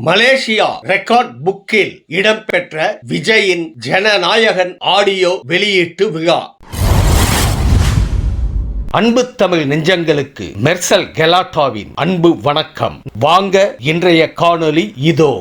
Malaysia record புக்கில் இடம்பெற்ற விஜயின் ஜனநாயகன் ஆடியோ வெளியீட்டு விழா. அன்பு தமிழ் நெஞ்சங்களுக்கு மெர்சல் கெலாட்டாவின் அன்பு வணக்கம். வாங்க இன்றைய காணொளி இதோ.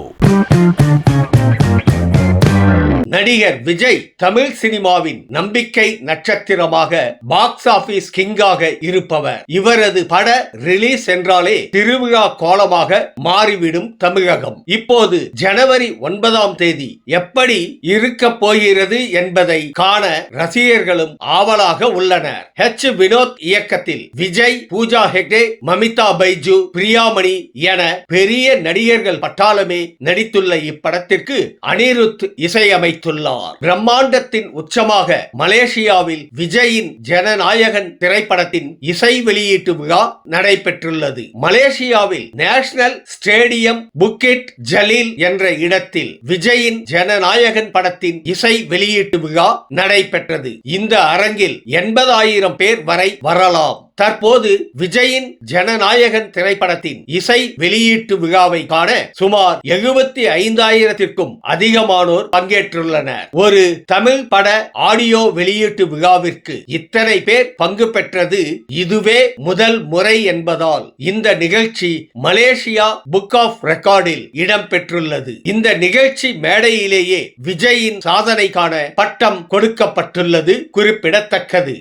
நடிகர் விஜய் தமிழ் சினிமாவின் நம்பிக்கை நட்சத்திரமாக பாக்ஸ் ஆபீஸ் கிங்காக இருப்பவர். இவரது பட ரிலீஸ் என்றாலே திருவிழா கோலமாக மாறிவிடும் தமிழகம். இப்போது ஜனவரி 9ஆம் தேதி எப்படி இருக்க போகிறது என்பதை காண ரசிகர்களும் ஆவலாக உள்ளனர். ஹெச் வினோத் இயக்கத்தில் விஜய், பூஜா ஹெக்டே, மமிதா பைஜு, பிரியாமணி என பெரிய நடிகர்கள் பட்டாளமே நடித்துள்ள இப்படத்திற்கு அனிருத் இசையமைத்துள்ளார். பிரம்மாண்டத்தின் உச்சமாக மலேசியாவில் விஜயின் ஜனநாயகன் திரைப்படத்தின் இசை வெளியீட்டு விழா நடைபெற்றுள்ளது. மலேசியாவில் நேஷனல் ஸ்டேடியம் புக்கிட் ஜலீல் என்ற இடத்தில் விஜயின் ஜனநாயகன் படத்தின் இசை வெளியீட்டு விழா நடைபெற்றது. இந்த அரங்கில் 80,000 பேர் வரை வரலாம். தற்போது விஜயின் ஜனநாயகன் திரைப்படத்தின் இசை வெளியீட்டு விழாவை காண சுமார் 75,000க்கும் அதிகமானோர் பங்கேற்றுள்ளனர். ஒரு தமிழ் பட ஆடியோ வெளியீட்டு விழாவிற்கு இத்தனை பேர் பங்கு பெற்றது இதுவே முதல் முறை என்பதால் இந்த நிகழ்ச்சி மலேசியா புக் ஆஃப் ரெக்கார்டில் இடம்பெற்றுள்ளது. இந்த நிகழ்ச்சி மேடையிலேயே விஜயின் சாதனைக்கான பட்டம் கொடுக்கப்பட்டுள்ளது குறிப்பிடத்தக்கது.